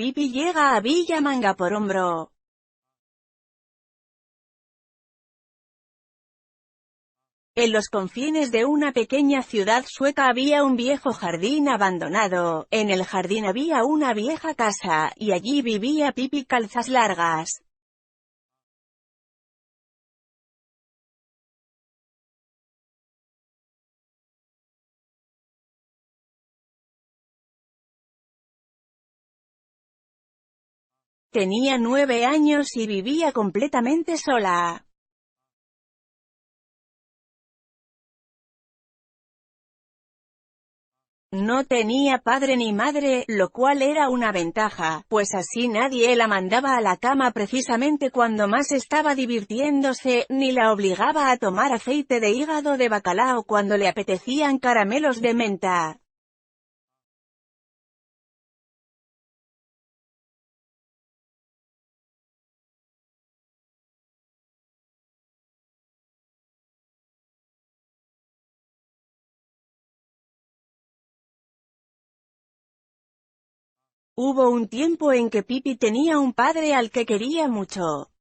Pipi llega a Villa Manga por hombro. En los confines de una pequeña ciudad sueca había un viejo jardín abandonado. En el jardín había una vieja casa, y allí vivía Pipi Calzas Largas. Tenía 9 años y vivía completamente sola. No tenía padre ni madre, lo cual era una ventaja, pues así nadie la mandaba a la cama precisamente cuando más estaba divirtiéndose, ni la obligaba a tomar aceite de hígado de bacalao cuando le apetecían caramelos de menta. Hubo un tiempo en que Pipi tenía un padre al que quería mucho.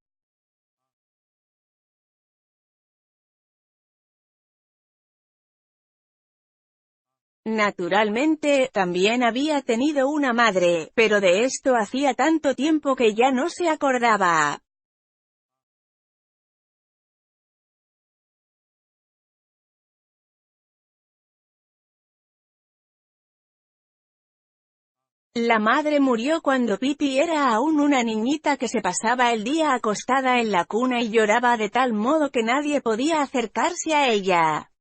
Naturalmente, también había tenido una madre, pero de esto hacía tanto tiempo que ya no se acordaba. La madre murió cuando Pipi era aún una niñita que se pasaba el día acostada en la cuna y lloraba de tal modo que nadie podía acercarse a ella.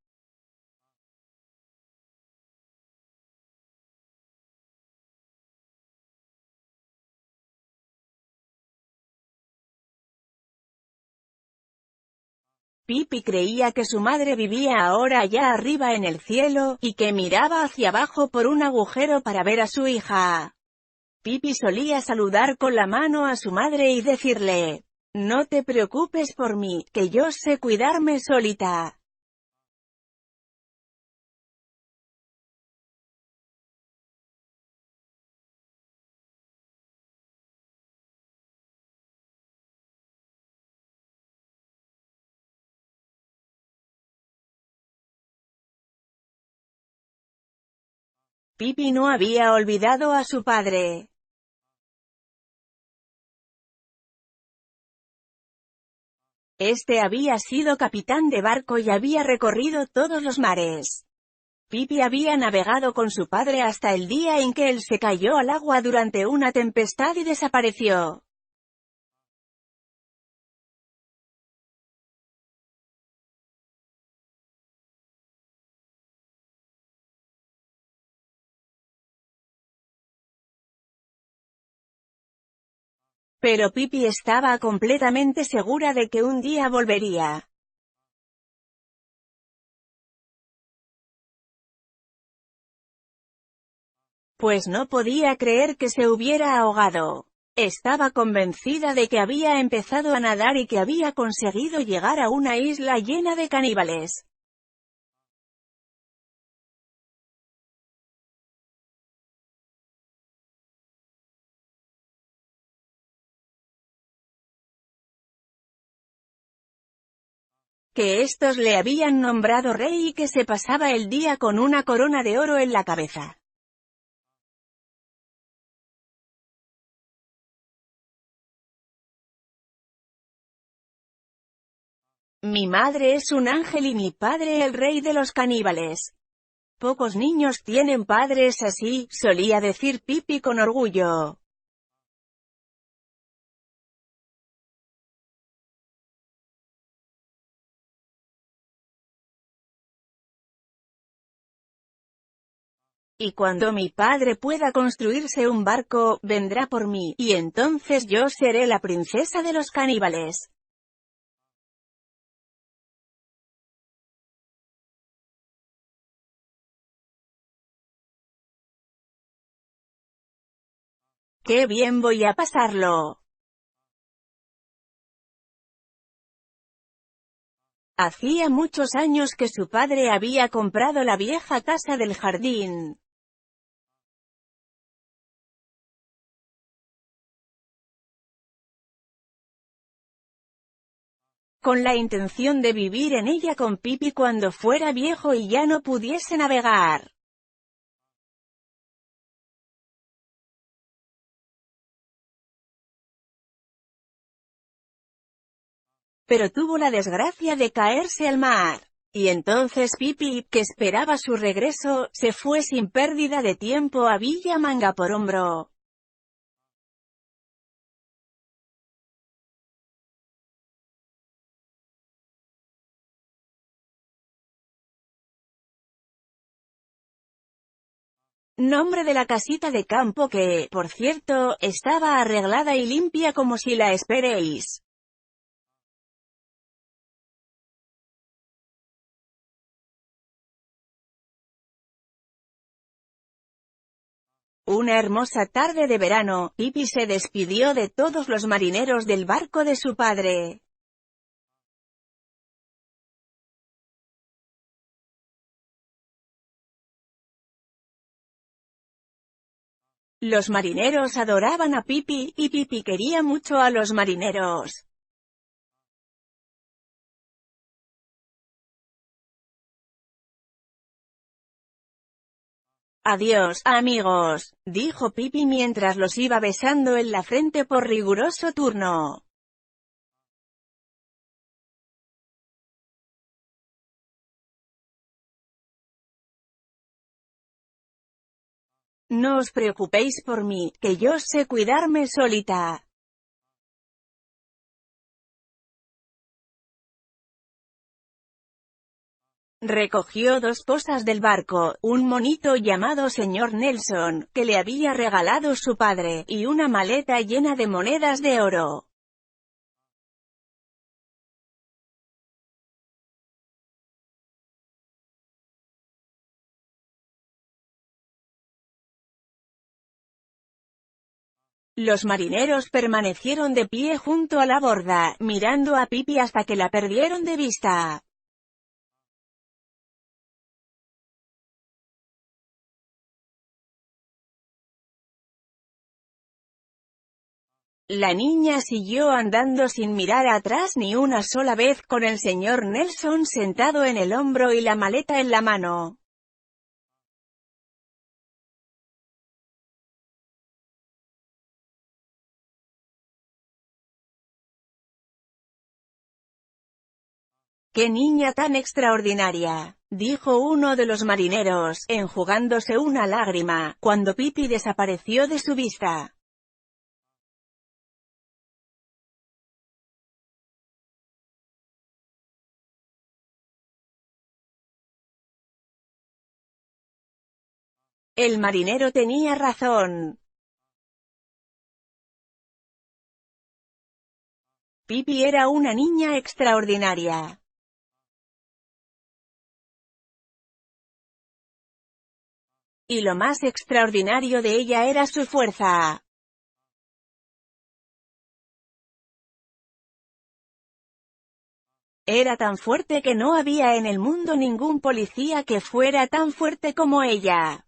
Pipi creía que su madre vivía ahora allá arriba en el cielo, y que miraba hacia abajo por un agujero para ver a su hija. Pipi solía saludar con la mano a su madre y decirle: «No te preocupes por mí, que yo sé cuidarme solita». Pipi no había olvidado a su padre. Este había sido capitán de barco y había recorrido todos los mares. Pipi había navegado con su padre hasta el día en que él se cayó al agua durante una tempestad y desapareció. Pero Pipi estaba completamente segura de que un día volvería. Pues no podía creer que se hubiera ahogado. Estaba convencida de que había empezado a nadar y que había conseguido llegar a una isla llena de caníbales. Que estos le habían nombrado rey y que se pasaba el día con una corona de oro en la cabeza. Mi madre es un ángel y mi padre el rey de los caníbales. Pocos niños tienen padres así, solía decir Pipi con orgullo. Y cuando mi padre pueda construirse un barco, vendrá por mí, y entonces yo seré la princesa de los caníbales. ¡Qué bien voy a pasarlo! Hacía muchos años que su padre había comprado la vieja casa del jardín. con la intención de vivir en ella con Pipi cuando fuera viejo y ya no pudiese navegar. Pero tuvo la desgracia de caerse al mar. Y entonces Pipi, que esperaba su regreso, se fue sin pérdida de tiempo a Villa Mangaporombro. Nombre de la casita de campo que, por cierto, estaba arreglada y limpia como si la esperéis. Una hermosa tarde de verano, Pipi se despidió de todos los marineros del barco de su padre. Los marineros adoraban a Pipi, y Pipi quería mucho a los marineros. Adiós, amigos, dijo Pipi mientras los iba besando en la frente por riguroso turno. No os preocupéis por mí, que yo sé cuidarme solita. Recogió dos cosas del barco, un monito llamado señor Nelson, que le había regalado su padre, y una maleta llena de monedas de oro. Los marineros permanecieron de pie junto a la borda, mirando a Pipi hasta que la perdieron de vista. La niña siguió andando sin mirar atrás ni una sola vez con el señor Nelson sentado en el hombro y la maleta en la mano. ¡Qué niña tan extraordinaria!, dijo uno de los marineros, enjugándose una lágrima, cuando Pipi desapareció de su vista. El marinero tenía razón. Pipi era una niña extraordinaria. Y lo más extraordinario de ella era su fuerza. Era tan fuerte que no había en el mundo ningún policía que fuera tan fuerte como ella.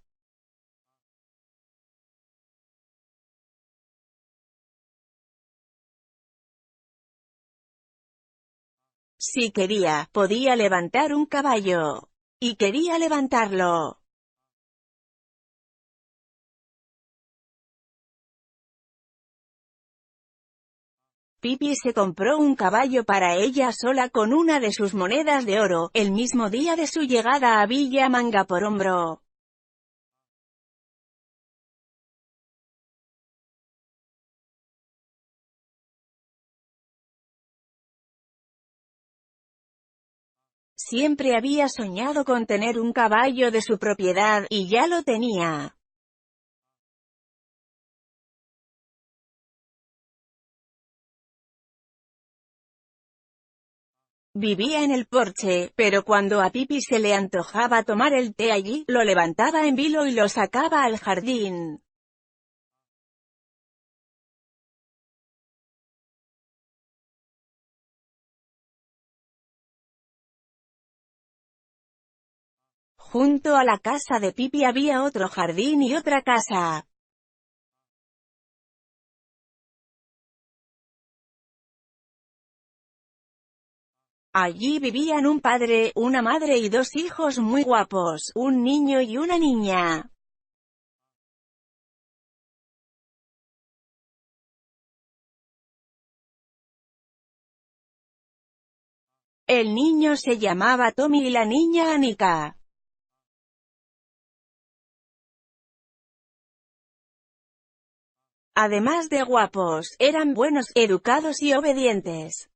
Si quería, podía levantar un caballo. Y quería levantarlo. Pipi se compró un caballo para ella sola con una de sus monedas de oro, el mismo día de su llegada a Villa Mangaporombro. Siempre había soñado con tener un caballo de su propiedad, y ya lo tenía. Vivía en el porche, pero cuando a Pipi se le antojaba tomar el té allí, lo levantaba en vilo y lo sacaba al jardín. Junto a la casa de Pipi había otro jardín y otra casa. Allí vivían un padre, una madre y dos hijos muy guapos, un niño y una niña. El niño se llamaba Tommy y la niña Annika. Además de guapos, eran buenos, educados y obedientes.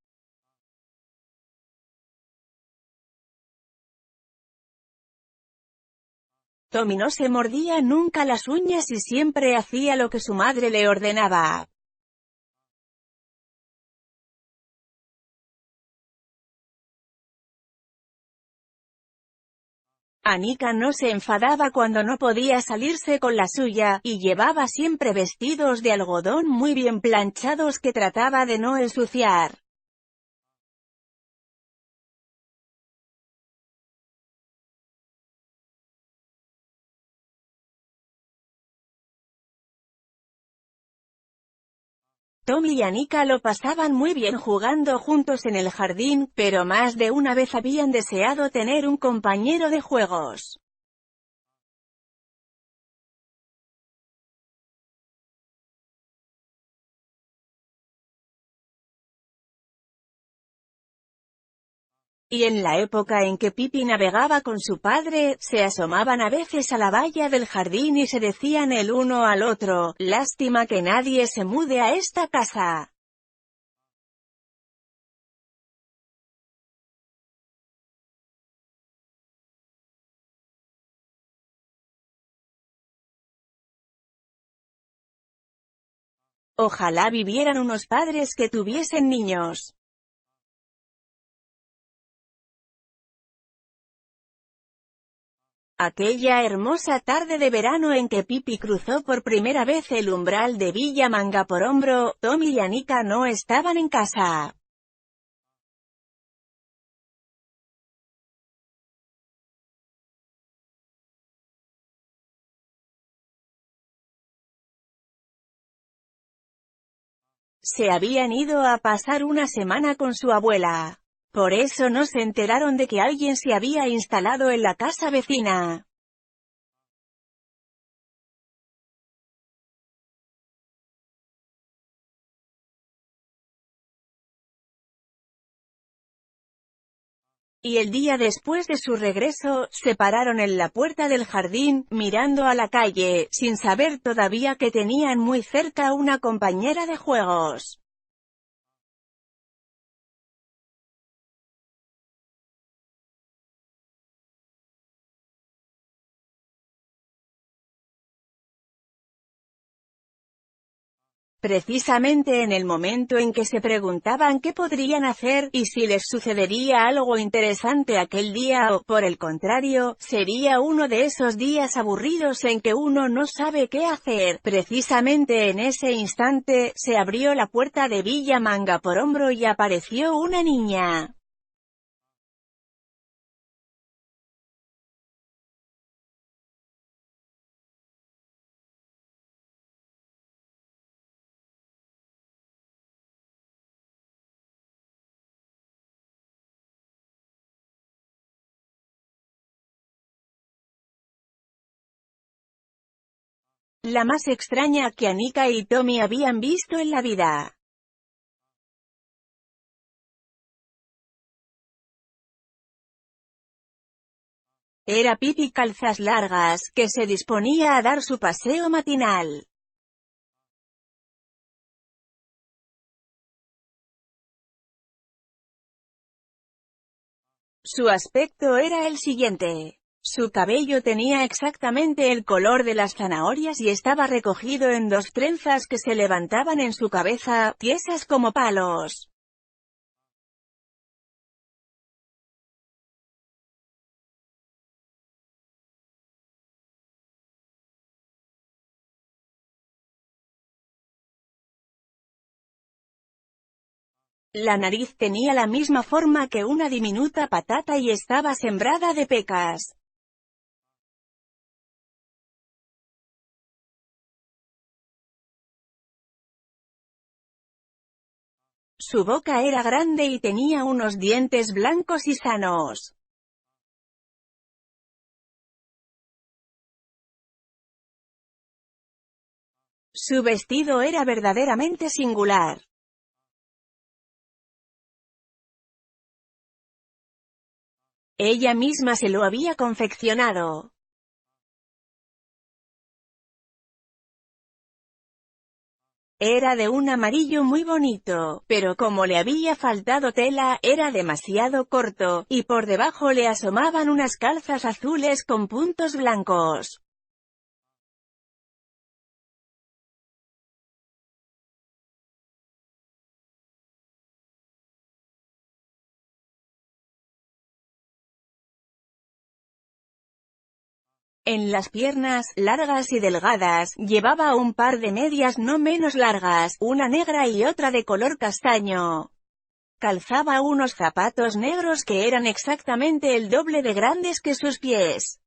Tommy no se mordía nunca las uñas y siempre hacía lo que su madre le ordenaba. Annika no se enfadaba cuando no podía salirse con la suya, y llevaba siempre vestidos de algodón muy bien planchados que trataba de no ensuciar. Tommy y Annika lo pasaban muy bien jugando juntos en el jardín, pero más de una vez habían deseado tener un compañero de juegos. Y en la época en que Pipi navegaba con su padre, se asomaban a veces a la valla del jardín y se decían el uno al otro: «Lástima que nadie se mude a esta casa». Ojalá vivieran unos padres que tuviesen niños. Aquella hermosa tarde de verano en que Pipi cruzó por primera vez el umbral de Villa Manga por Hombro, Tommy y Annika no estaban en casa. Se habían ido a pasar una semana con su abuela. Por eso no se enteraron de que alguien se había instalado en la casa vecina. Y el día después de su regreso, se pararon en la puerta del jardín, mirando a la calle, sin saber todavía que tenían muy cerca una compañera de juegos. Precisamente en el momento en que se preguntaban qué podrían hacer, y si les sucedería algo interesante aquel día o, por el contrario, sería uno de esos días aburridos en que uno no sabe qué hacer, precisamente en ese instante, se abrió la puerta de Villa Manga por Hombro y apareció una niña. La más extraña que Annika y Tommy habían visto en la vida. Era Pipi Calzas Largas, que se disponía a dar su paseo matinal. Su aspecto era el siguiente. Su cabello tenía exactamente el color de las zanahorias y estaba recogido en dos trenzas que se levantaban en su cabeza, tiesas como palos. La nariz tenía la misma forma que una diminuta patata y estaba sembrada de pecas. Su boca era grande y tenía unos dientes blancos y sanos. Su vestido era verdaderamente singular. Ella misma se lo había confeccionado. Era de un amarillo muy bonito, pero como le había faltado tela, era demasiado corto, y por debajo le asomaban unas calzas azules con puntos blancos. En las piernas, largas y delgadas, llevaba un par de medias no menos largas, una negra y otra de color castaño. Calzaba unos zapatos negros que eran exactamente el doble de grandes que sus pies.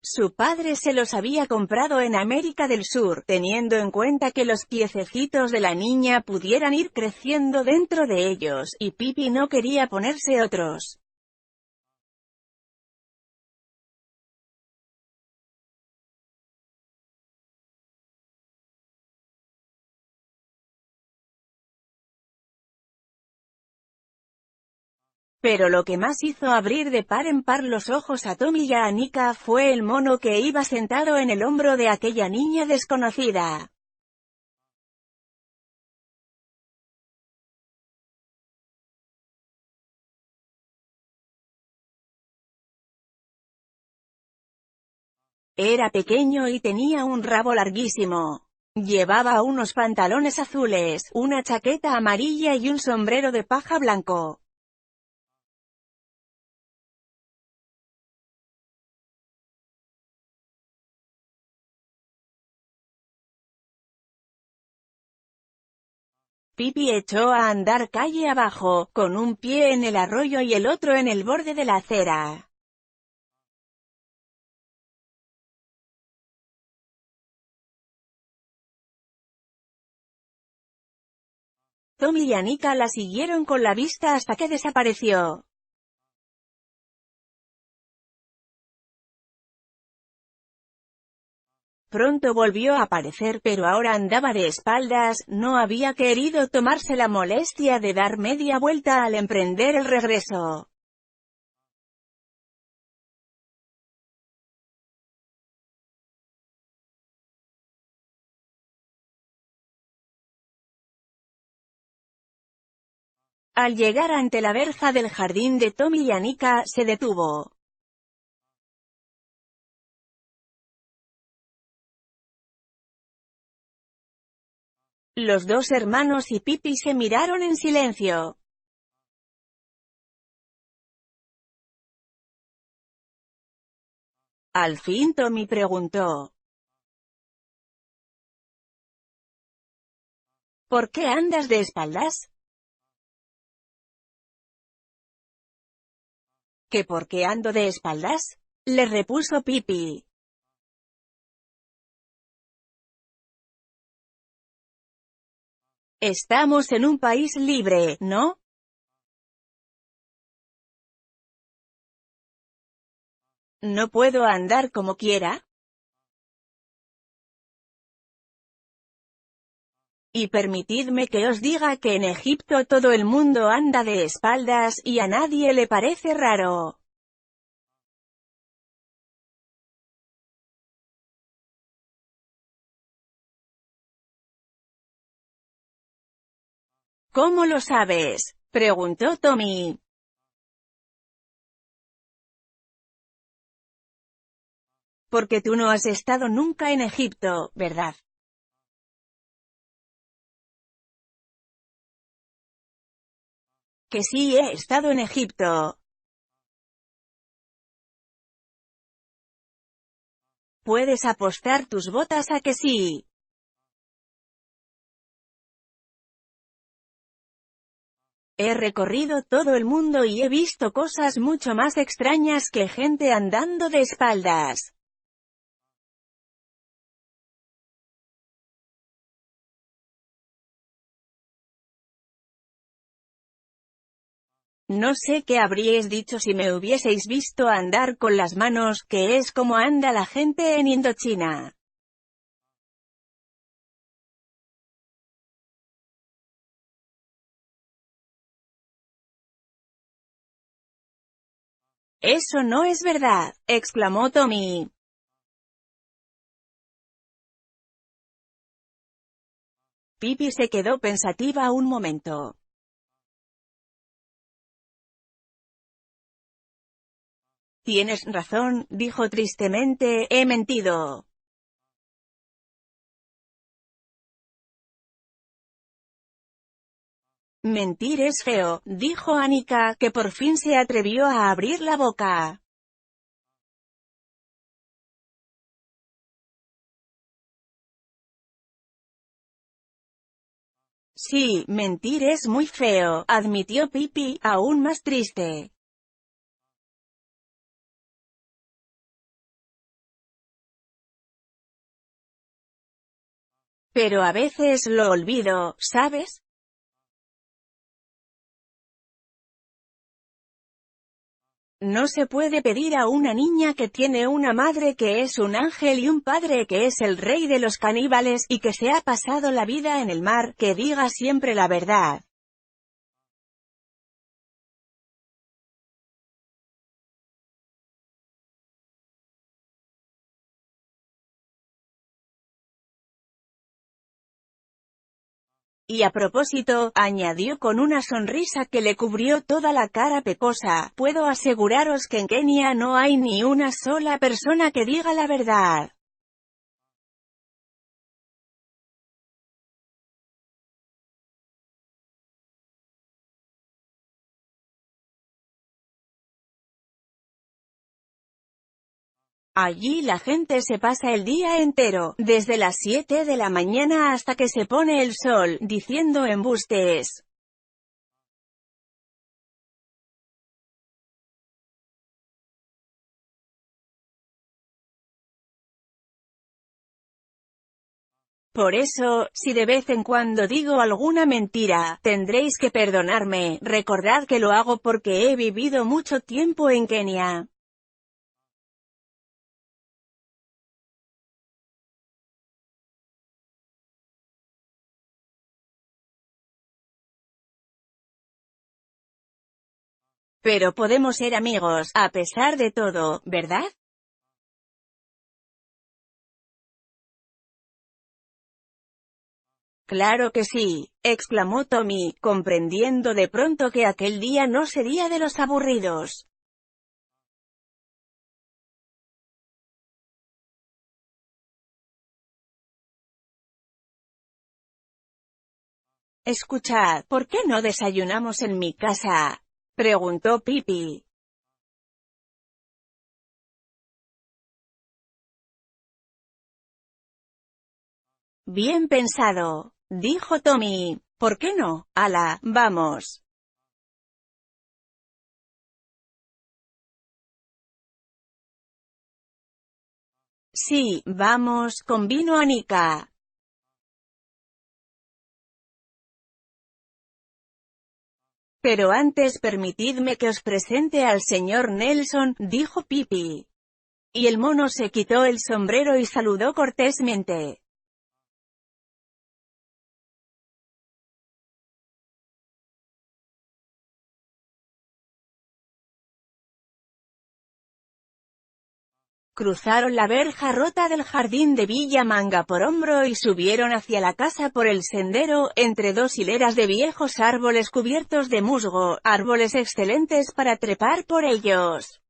Su padre se los había comprado en América del Sur, teniendo en cuenta que los piececitos de la niña pudieran ir creciendo dentro de ellos, y Pippi no quería ponerse otros. Pero lo que más hizo abrir de par en par los ojos a Tommy y a Annika fue el mono que iba sentado en el hombro de aquella niña desconocida. Era pequeño y tenía un rabo larguísimo. Llevaba unos pantalones azules, una chaqueta amarilla y un sombrero de paja blanco. Pippi echó a andar calle abajo, con un pie en el arroyo y el otro en el borde de la acera. Tommy y Annika la siguieron con la vista hasta que desapareció. Pronto volvió a aparecer, pero ahora andaba de espaldas, no había querido tomarse la molestia de dar media vuelta al emprender el regreso. Al llegar ante la verja del jardín de Tommy y Annika, se detuvo. Los dos hermanos y Pippi se miraron en silencio. Al fin Tommy preguntó: ¿por qué andas de espaldas? ¿Que por qué ando de espaldas? Le repuso Pippi. Estamos en un país libre, ¿no? ¿No puedo andar como quiera? Y permitidme que os diga que en Egipto todo el mundo anda de espaldas, y a nadie le parece raro. ¿Cómo lo sabes?, preguntó Tommy. Porque tú no has estado nunca en Egipto, ¿verdad? Que sí he estado en Egipto. Puedes apostar tus botas a que sí. He recorrido todo el mundo y he visto cosas mucho más extrañas que gente andando de espaldas. No sé qué habríais dicho si me hubieseis visto andar con las manos, que es como anda la gente en Indochina. Eso no es verdad, exclamó Tommy. Pippi se quedó pensativa un momento. Tienes razón, dijo tristemente, he mentido. Mentir es feo, dijo Annika, que por fin se atrevió a abrir la boca. Sí, mentir es muy feo, admitió Pippi, aún más triste. Pero a veces lo olvido, ¿sabes? No se puede pedir a una niña que tiene una madre que es un ángel y un padre que es el rey de los caníbales, y que se ha pasado la vida en el mar, que diga siempre la verdad. Y a propósito, añadió con una sonrisa que le cubrió toda la cara pecosa, puedo aseguraros que en Kenia no hay ni una sola persona que diga la verdad. Allí la gente se pasa el día entero, desde las 7 de la mañana hasta que se pone el sol, diciendo embustes. Por eso, si de vez en cuando digo alguna mentira, tendréis que perdonarme, recordad que lo hago porque he vivido mucho tiempo en Kenia. Pero podemos ser amigos, a pesar de todo, ¿verdad? Claro que sí, exclamó Tommy, comprendiendo de pronto que aquel día no sería de los aburridos. Escuchad, ¿por qué no desayunamos en mi casa? Preguntó Pippi. Bien pensado, dijo Tommy. ¿Por qué no? Ala, vamos. Sí, vamos, convino Annika. Pero antes permitidme que os presente al señor Nelson, dijo Pippi. Y el mono se quitó el sombrero y saludó cortésmente. Cruzaron la verja rota del jardín de Villa Manga por hombro y subieron hacia la casa por el sendero, entre dos hileras de viejos árboles cubiertos de musgo, árboles excelentes para trepar por ellos.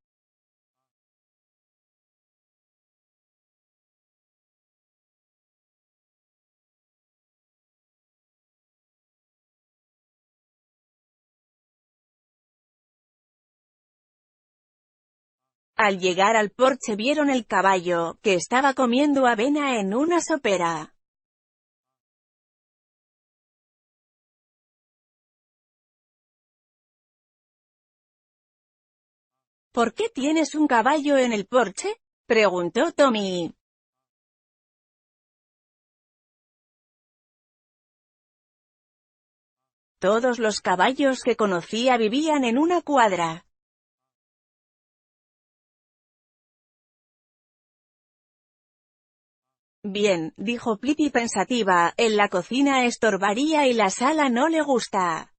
Al llegar al porche vieron el caballo, que estaba comiendo avena en una sopera. ¿Por qué tienes un caballo en el porche?, preguntó Tommy. Todos los caballos que conocía vivían en una cuadra. Bien, dijo Pipi pensativa, en la cocina estorbaría y la sala no le gusta.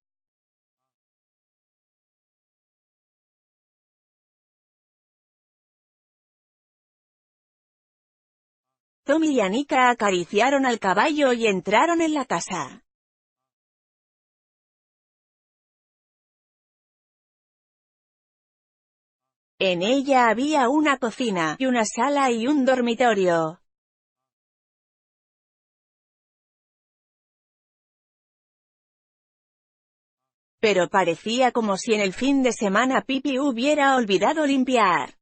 Tommy y Anika acariciaron al caballo y entraron en la casa. En ella había una cocina, y una sala y un dormitorio. Pero parecía como si en el fin de semana Pipi hubiera olvidado limpiar.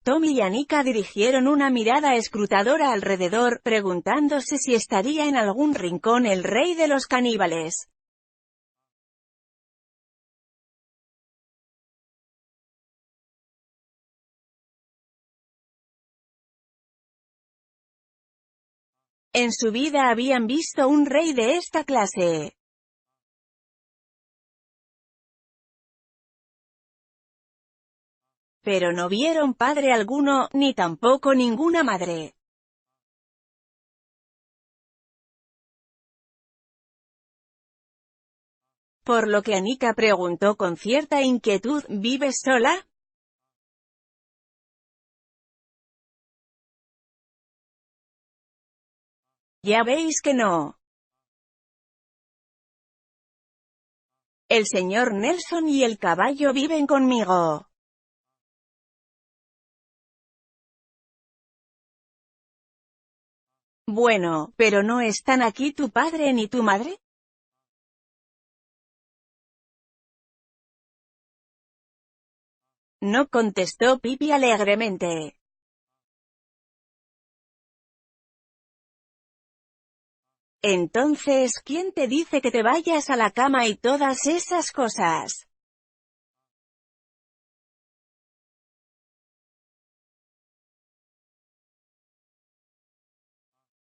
Tommy y Anika dirigieron una mirada escrutadora alrededor, preguntándose si estaría en algún rincón el rey de los caníbales. En su vida habían visto un rey de esta clase. Pero no vieron padre alguno, ni tampoco ninguna madre. Por lo que Anika preguntó con cierta inquietud, ¿vives sola? Ya veis que no. El señor Nelson y el caballo viven conmigo. Bueno, ¿pero no están aquí tu padre ni tu madre? No, contestó Pipi alegremente. Entonces, ¿quién te dice que te vayas a la cama y todas esas cosas?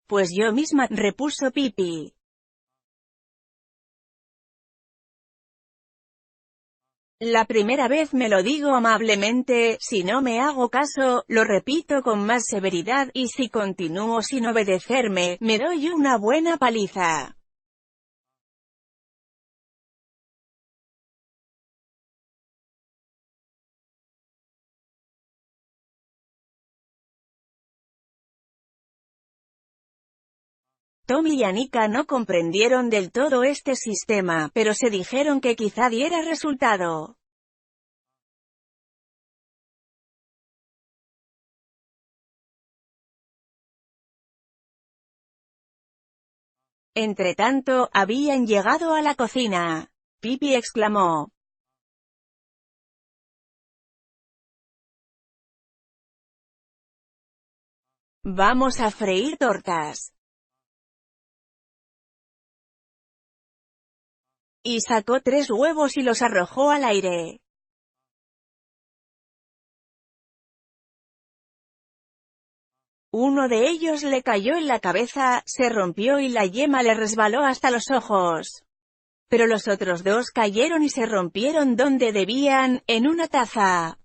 Pues yo misma, repuso Pipi. La primera vez me lo digo amablemente, si no me hago caso, lo repito con más severidad, y si continúo sin obedecerme, me doy una buena paliza. Tommy y Anika no comprendieron del todo este sistema, pero se dijeron que quizá diera resultado. Entretanto, habían llegado a la cocina. Pipi exclamó. Vamos a freír tortas. Y sacó 3 huevos y los arrojó al aire. Uno de ellos le cayó en la cabeza, se rompió y la yema le resbaló hasta los ojos. Pero los otros 2 cayeron y se rompieron donde debían, en una taza.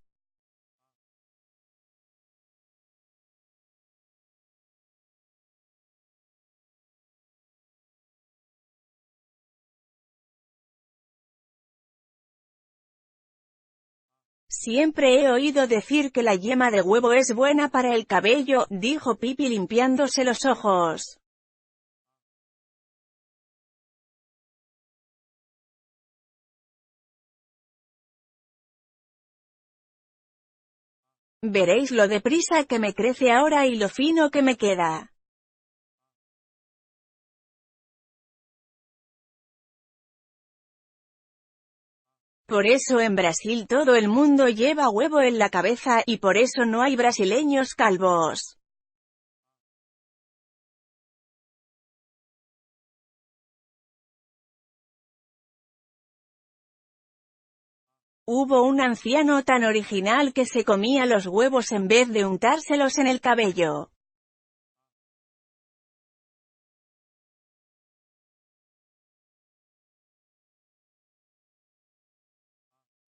Siempre he oído decir que la yema de huevo es buena para el cabello, dijo Pipi limpiándose los ojos. Veréis lo deprisa que me crece ahora y lo fino que me queda. Por eso en Brasil todo el mundo lleva huevo en la cabeza, y por eso no hay brasileños calvos. Hubo un anciano tan original que se comía los huevos en vez de untárselos en el cabello.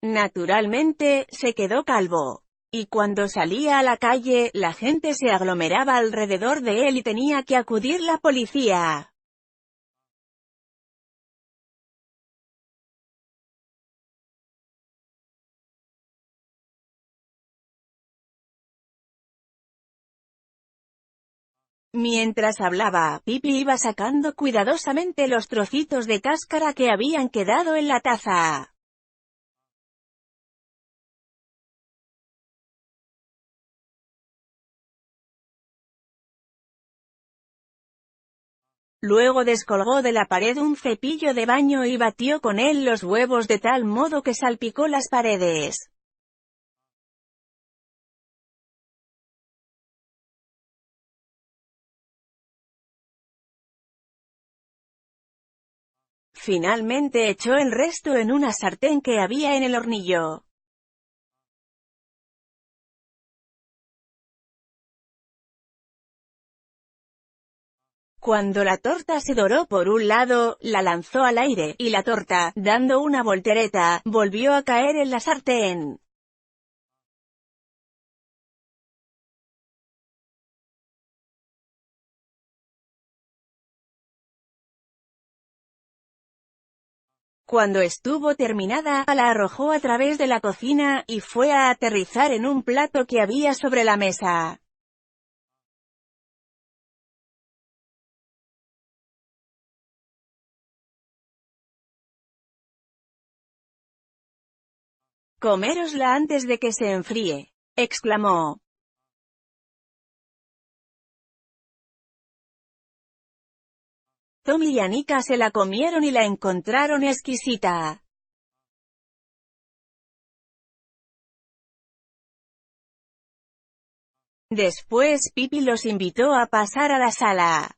Naturalmente, se quedó calvo. Y cuando salía a la calle, la gente se aglomeraba alrededor de él y tenía que acudir la policía. Mientras hablaba, Pipi iba sacando cuidadosamente los trocitos de cáscara que habían quedado en la taza. Luego descolgó de la pared un cepillo de baño y batió con él los huevos de tal modo que salpicó las paredes. Finalmente echó el resto en una sartén que había en el hornillo. Cuando la torta se doró por un lado, la lanzó al aire, y la torta, dando una voltereta, volvió a caer en la sartén. Cuando estuvo terminada, la arrojó a través de la cocina, y fue a aterrizar en un plato que había sobre la mesa. «Comérosla antes de que se enfríe», exclamó. Tommy y Annika se la comieron y la encontraron exquisita. Después Pipi los invitó a pasar a la sala.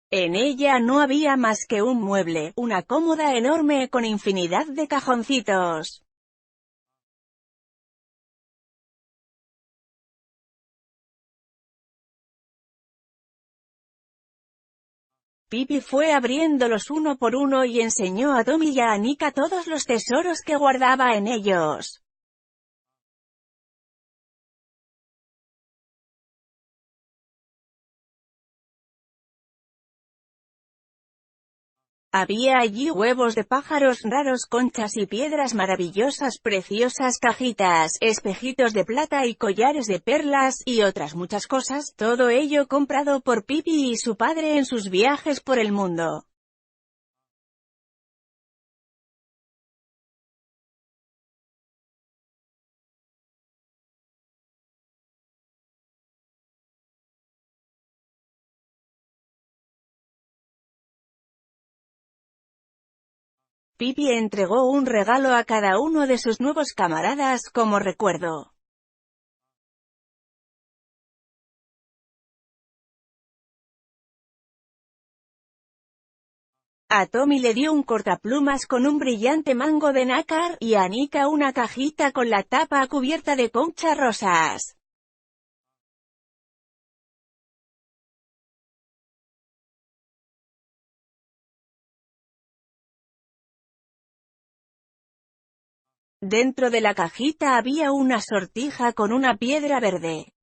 En ella no había más que un mueble, una cómoda enorme con infinidad de cajoncitos. Pipi fue abriéndolos uno por uno y enseñó a Tommy y a Annika todos los tesoros que guardaba en ellos. Había allí huevos de pájaros raros, conchas y piedras maravillosas, preciosas cajitas, espejitos de plata y collares de perlas, y otras muchas cosas, todo ello comprado por Pipi y su padre en sus viajes por el mundo. Pipi entregó un regalo a cada uno de sus nuevos camaradas como recuerdo. A Tommy le dio un cortaplumas con un brillante mango de nácar, y a Annika una cajita con la tapa cubierta de conchas rosas. Dentro de la cajita había una sortija con una piedra verde.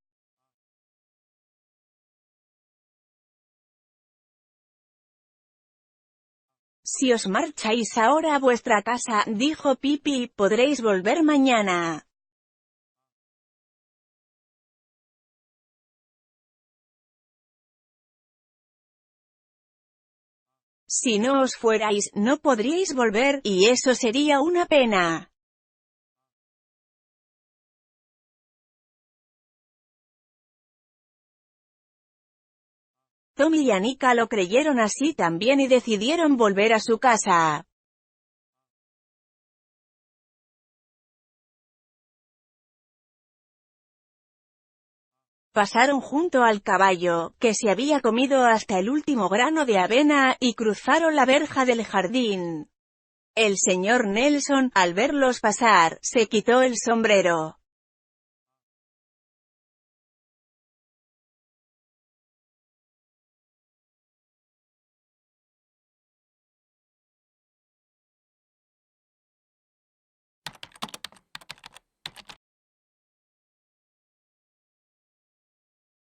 «Si os marcháis ahora a vuestra casa», dijo Pipi, «podréis volver mañana». «Si no os fuerais, no podríais volver, y eso sería una pena». Tommy y Annika lo creyeron así también y decidieron volver a su casa. Pasaron junto al caballo, que se había comido hasta el último grano de avena, y cruzaron la verja del jardín. El señor Nelson, al verlos pasar, se quitó el sombrero.